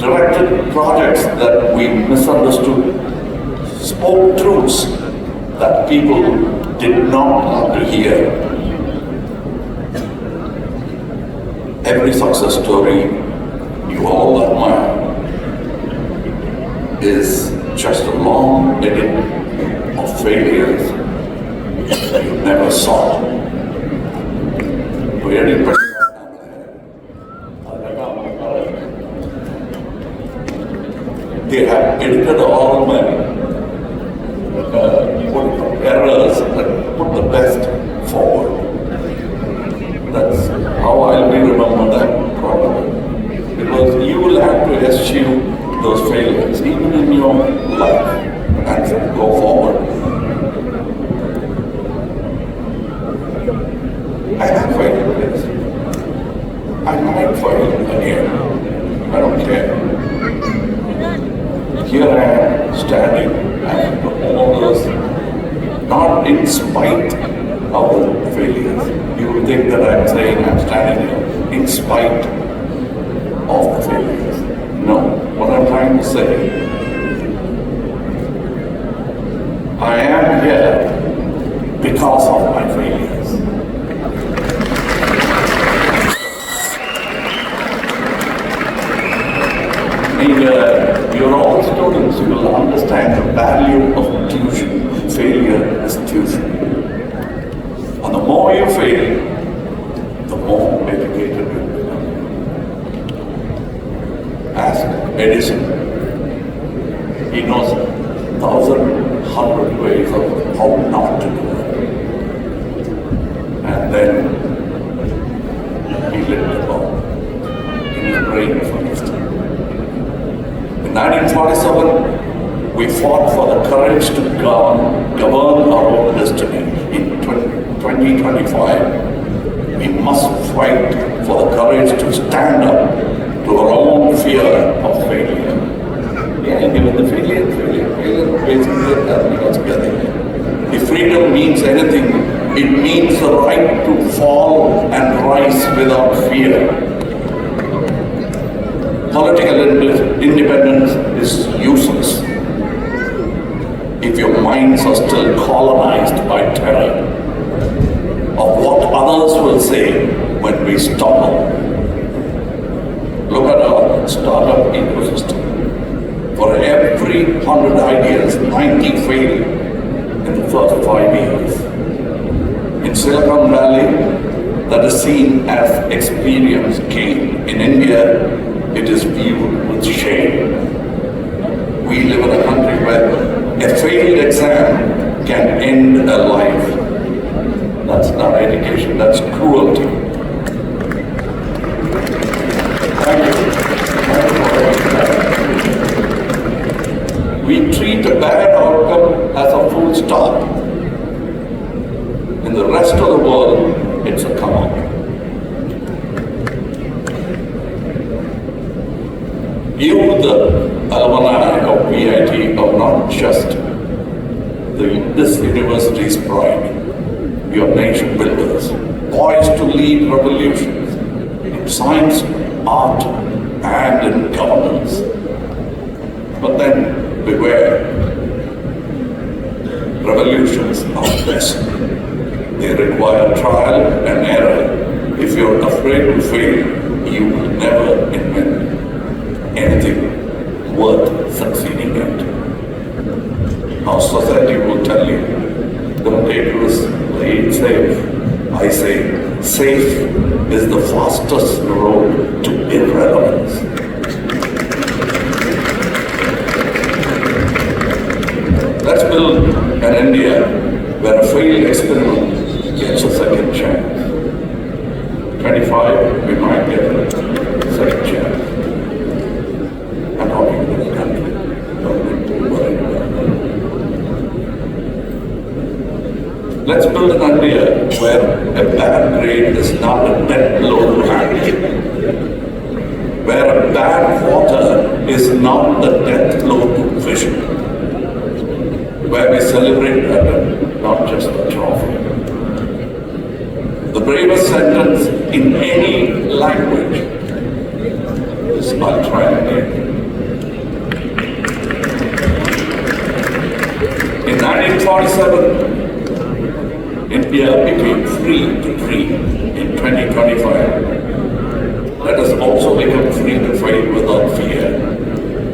directed projects that we misunderstood, spoke truths that people did not want to hear. Every success story you all admire is just a long edit of failures you never saw. They have edited all my errors and put the best forward. That's how I'll be remembered, that problem. Because you will have to eschew those failures, even in your life, and go forward. I have failed this. I might fail again. I don't care. Here I am standing after all those, not in spite of the failures. You will think that I'm saying I'm standing here in spite of the failures. No, what I'm trying to say, I am here because of my failures. You're all students, you will understand the value of tuition. Failure is tuition. And the more you fail, the more educated you become. Ask Edison. He knows 1,100 ways of how not to do it. And then he lit the bulb in his brain first. In 1947, we fought for the courage to govern our own destiny. In 2025, we must fight for the courage to stand up to our own fear of failure. Yeah, given the failure basically has us together. If freedom means anything, it means the right to fall and rise without fear. Political independence is useless if your minds are still colonized by terror of what others will say when we stumble. Look at our startup ecosystem. For every 100 ideas, 90 fail in the first 5 years. In Silicon Valley, that is seen as experience gain. In India, it is viewed with shame. We live in a country where a failed exam can end a life. That's not education, that's cruelty. Thank you. We treat a bad outcome as a full stop. In the rest of the world, it's a come on. You, the alumni of VIT, are not just this university's pride. You are nation builders, poised to lead revolutions in science, art, and in governance. But then, beware. Revolutions are best. They require trial and error. If you're afraid to fail, you will never invent anything worth succeeding at. Our society will tell you, don't take risks, play it safe. I say, safe is the fastest road to irrelevance. Let's build an India where a failed experiment gets a second chance. 25, we might get a second chance. I'm talking to the country. Don't worry about that. Let's build an India where a bad grade is not a death blow to handle. Where a bad water is not the death blow to vision. Where we celebrate better, not just the trophy. The bravest sentence in any language is I'll try again. In 1947, India became free to dream. In 2025, let us also become free to fight without fear.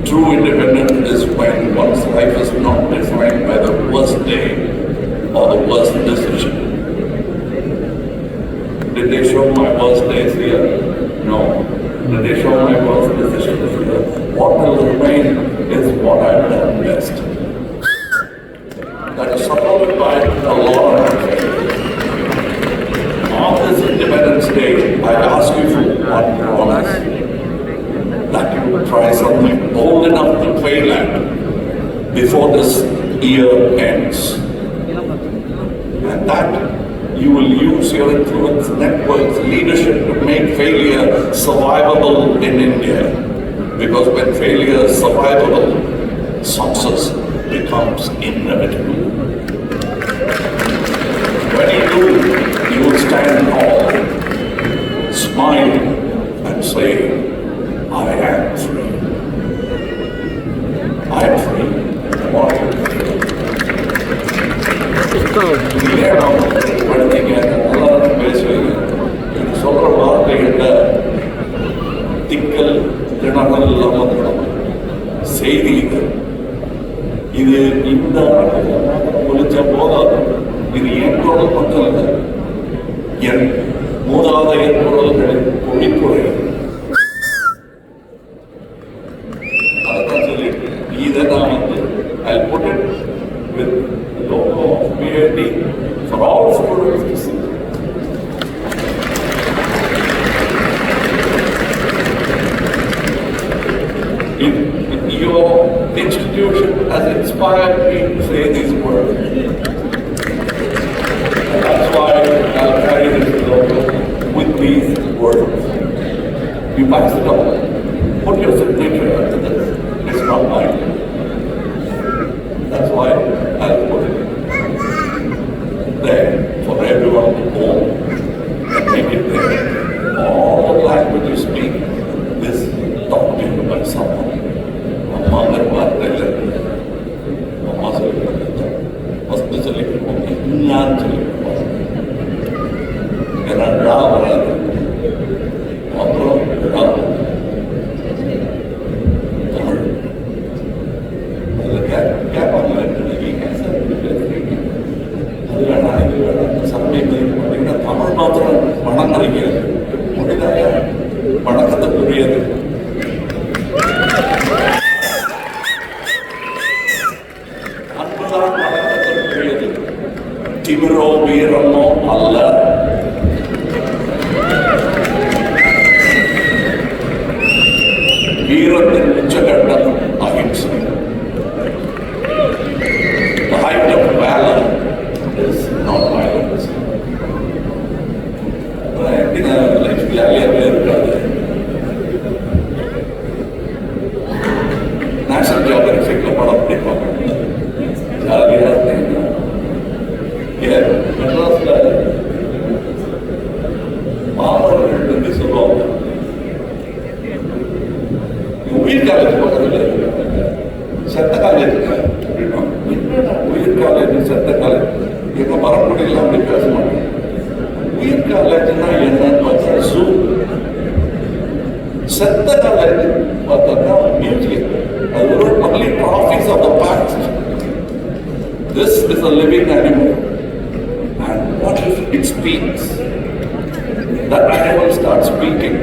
True independence is when one's life is not defined by the worst day or the worst decision. Did they show my worst days here? No. Did they show my worst decisions here? What will remain is what I've done best. That is supported by a lot of faith. On this Independence Day, I ask you for one promise. That you will try something bold enough to fail at before this year ends. And that you will use your influence, networks, leadership to make failure survivable in India. Because when failure is survivable, success becomes inevitable. When you do, you will stand tall, smile, and say, I am free. I am free. What? படித்தீங்க, நல்லா பேசுவீங்க. எனக்கு சொல்ற வார்த்தைகள்ல திக்கல் திணறல் இல்லாமல் இருக்கணும். செய்தி இது இந்த ஒழிச்ச போதாது. இது என் குரல் மட்டும் இல்லை, என் மூதாதையர் குரல்களின் பொழிப்புரை. I'll put it with the logo of VIT for all students to see. Your institution has inspired me to say these words. And that's why I'll carry this logo with these words. You pass it on. Put your signature to this. It's not mine. That's why I'll put it there for everyone to own and make it there. All the language you speak is taught to you by someone. Mother, வணக்கத்துக்குரியது. அன்புதான் வணக்கத்துக்குரியது, திமிரோ வீரமோ அல்ல. வீரத்தின் உச்சகட்டம் அஹிம்சை. The height of valor is not violence. Life ஜாலியாகவே இருக்காது. National ஜியோகிராஃபிக்கில் படம் பிடிப்பாங்க, ஜாலியாக இருந்தீங்கன்னா. ஏன் மெட்ராஸில் மாணவர்கள் வந்து சொல்லுவாங்க, உயிர் காலேஜ் பக்கத்தில் செத்த காலேஜ் அப்படின்னா, உயிர் காலேஜ் செத்த காலேஜ் எங்கள் மரப்படியெல்லாம் அப்படி பேச மாட்டேன். உயிர் காலேஜ்னா என்னன்னு பார்த்தா ஜூ, செத்த காலேஜ் பார்த்தா மியூசியம். அது ஒரு only trophies of the past. This is a living animal, and what if it speaks? That animal starts speaking,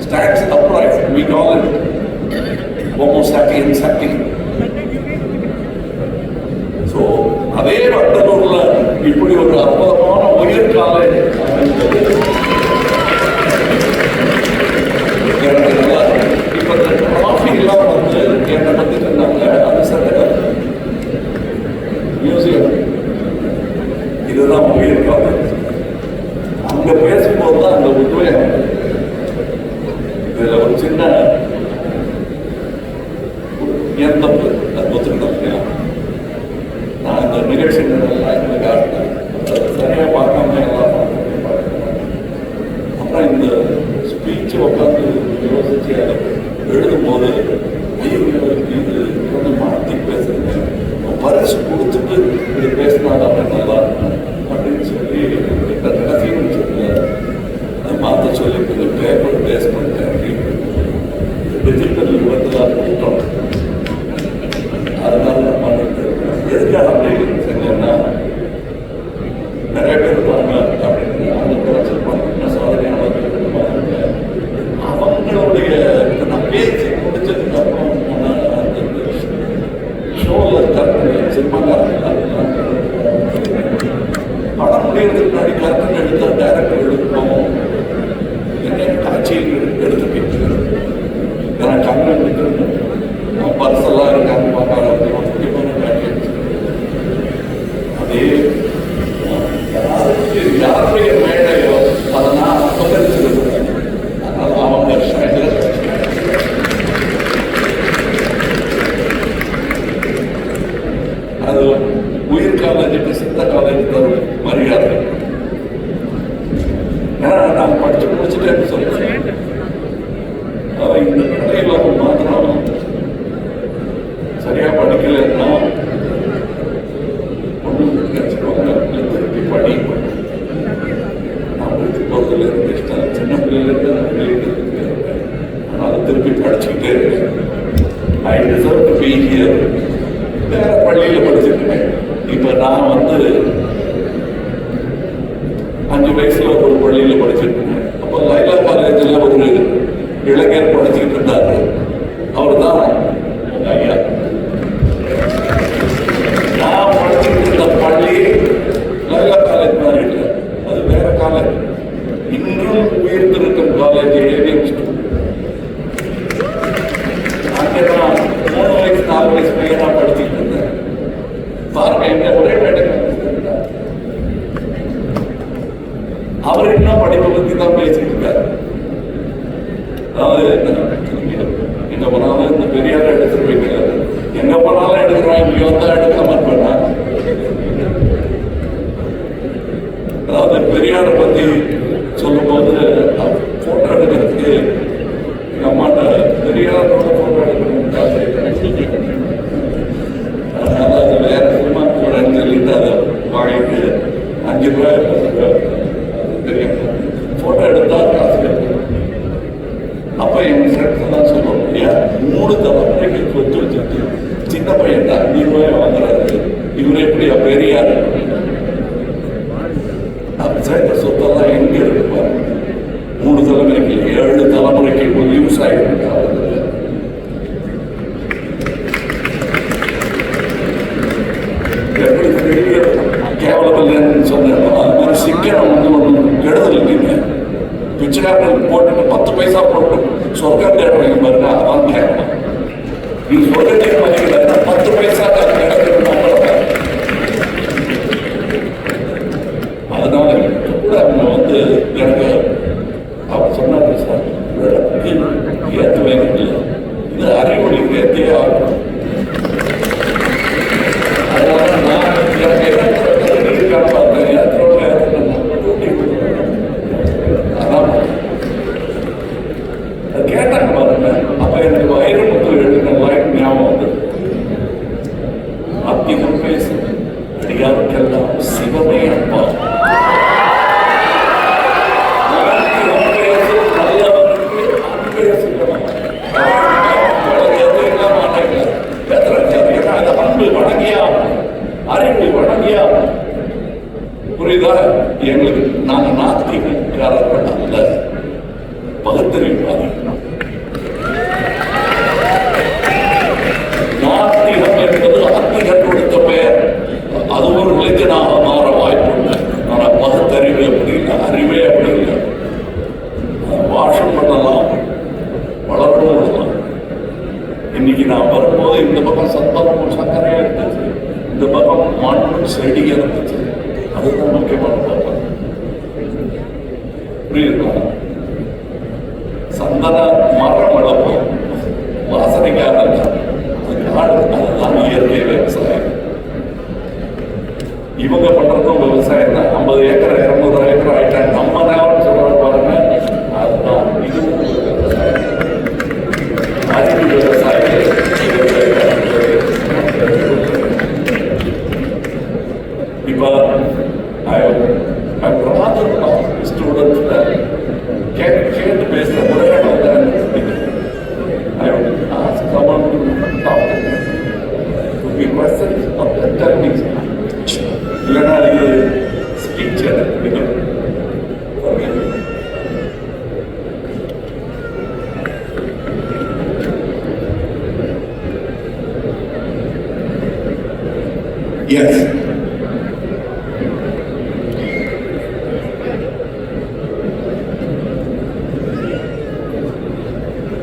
stands upright. We call it Homo sapiens sapien. So அதே வட்டலூர்ல இப்படி ஒரு அற்புதமான உயிர் college இப்ப trophy எல்லாம் வந்து என்னை பத்தி சொன்னாங்க. அது சட்ட மியூசியம், இதுதான் உயிர் காலேஜ். அங்க பேசும்போது தான் அந்த உண்மையை. இதுல ஒரு சின்ன எந்த ஒத்துக்கிட்டோம். நான் இந்த நிகழ்ச்சிகள் காட்டினேன், சரியா பார்க்காம எல்லாம் அப்புறம் இந்த ஸ்பீச் உட்காந்து யோசிச்சு எழுதும்போது இது கொஞ்சம் மாற்றி பேசுறீங்க, பரிசு கொடுத்துட்டு இப்படி பேசினாதான் நல்லா இருக்கும் அப்படின்னு சொல்லி கடைசியும் சொல்லி அதை மாற்ற சொல்லி கொஞ்சம் பேப்பர் பேஸ் பண்ணிட்டேன் அப்படின்னு டிஜிட்டல் யுகத்தில் கொடுத்தோம். அதனால நான் பண்ணிட்டு எதுக்காக அப்படி செஞ்சேன்னா நிறைய பேர் இருப்பாங்க அப்படின்னு அந்த குறைச்சல் பண்ண சாதனையான அவங்களுடைய நான் பேச்சு முடிச்சதுக்கு அப்புறம் ஷோவில் இருக்காங்க சினிமாக்காரங்க படம் முடியறதுக்கு முன்னாடி கருத்து எடுத்த டைரக்டர் எடுக்கணும் என்ன காட்சியில் எடுத்துக்கிட்டு ஏன்னா கண்ணு பர்செல்லாம் இருக்காங்க பார்க்காத முக்கியமான காட்சி அதே யாருடைய மேடையோ அதை நான் அபகரிச்சிருக்கேன். அதனால அவங்க அது உயிர் காலேஜுக்கு சித்த காலேஜுக்கு ஒரு மரியாதை. ஏன்னா நான் படிச்சு முடிச்சுட்டேன்னு சொல்றேன். இந்த கடையில் மாத்திரம் சரியா படிக்கலைன்னா ஒன்றும் நினைச்சிருவாங்க திருப்பி படி. நான் திருப்பி போகிறதுல இருந்து இஷ்டம் சின்ன பிள்ளையிலேருந்து ஆனால் திருப்பி படிச்சுக்கிட்டே இருக்கேன். I deserve to be here. வேற பள்ளியில் படிச்சிருக்கேன். இப்போ நான் 5 வயசுல ஒரு பள்ளியில் படிச்சிருக்கேன். அப்போ லைலா காலேஜில் ஒரு இளைஞர் படிச்சுக்கிட்டு இருந்தாரு. அவர் தான் ஐயா. நான் படிச்சுக்கிட்டு இருந்த பள்ளி லைலா காலேஜ் மாதிரி இல்லை, அது வேற காலேஜ். இன்னும் உயர்ந்திருக்கும் காலேஜ் ஏவிஎம் ஸ்கூல். அங்கே நான் 3 வயசு 4 வயசு பையனா படிச்சுட்டு இருந்தேன். பாருங்க எங்க ஒரே மேடை. அவர் என்ன படிப்பை பத்தி தான் பேசிட்டு இருக்காரு. அதாவது எங்க போனாலும் இந்த பெரியார் எடுத்துருப்பீங்க, எங்க போனாலும் எடுக்கிறோம், இங்க வந்தா எடுக்காம இருப்பேன். அதாவது பெரியாரை பத்தி சொல்லும் போது போட்டோ எடுக்கிறதுக்கு எங்க அம்மாட்ட பெரியாரோட போட்டோ எடுக்கணும். அதனால அது வேற சினிமா கூடன்னு சொல்லிட்டு அதை வாங்கிட்டு 5 ரூபாய் பெரிய போட்டோ எடுத்தா காசு கிடைக்கும். அப்ப எங்க ஃப்ரெண்ட்ஸ் எல்லாம் சொல்லுவோம், ஐயா 3 தலைமுறைக்கு கொத்து வச்சுட்டு சின்ன பையன் தான் 2 ரூபாய் வாங்குறாரு, இவர் எப்படியா பெரியார்? சேர்த்த சொத்தெல்லாம் எங்க இருப்பார்? 3 தலைமுறைக்கு 7 தலைமுறைக்கு யூஸ் ஆகிட்டு எப்படி பெரிய கேவலம் இல்லைன்னு சொன்னேன். அது மாதிரி சிக்கனம் ஒன்றும் கெடுதல் இல்லைங்க. பிச்சைக்காரர்கள் போட்டு 10 பைசா போட்டு சொர்க்கம் தேடுறீங்க பாருங்க, அதான் கேட்கணும். நீ சொர்க்கத்தை மதிக்கல 10 பைசா அதனால கூட அவங்க எனக்கு அவர் சொன்னாங்க, சார் ஏற்றுவே இல்லை, இது அறிவொளி ஏற்றியே ஆகணும். அதனால நான் எனக்கு என்ன பார்த்தேன், ஏற்றோட கேட்டாங்க பாருங்க. அப்ப எனக்கு வைரமுத்து எழுதின லைன் ஞாபகம் வந்து, அத்திகம் பேசு அடியாருக்கெல்லாம் சிவமே அப்பா, புரியுதா? எங்களுக்கு நாங்க நாத்திகக்காரர்கள் அல்ல, பகுத்தறிவாதி. நாத்திகம் என்பது அத்திகர் கொடுத்த பெயர். அது ஒரு ரிலிஜனாக மாற வாய்ப்பு இல்லை. ஆனா பகுத்தறிவு அப்படி இல்லை, அறிவே அப்படி இல்லை. வாஷம் பண்ணலாம், வளரவும் விடலாம். இன்னைக்கு நான் வரும்போது இந்த பக்கம் சந்தனமும் சர்க்கரையா இருந்துச்சு, இந்த பக்கம் மண்ணும் செடியா இருந்துச்சு. அதுதான் முக்கியமான பார்ப்போம். புரியுதா? சந்தன மரம் வளர்ப்போம், வாசனைக்காக காடு. அதுதான் இயற்கை விவசாயம். இவங்க பண்றதும் விவசாயம் தான். 50 ஏக்கர் 200 ஏக்கர் ஆயிட்டாங்க. நம்ம நேரம் சொல்ற பாருங்க, அதுதான் இது விவசாயம். അതിന് വ്യവസായികൾ ഇപ്പൊ I'm rather of students that can't base the whatever that I would ask someone to talk to be present of the techniques. Learn speech forget. Yes.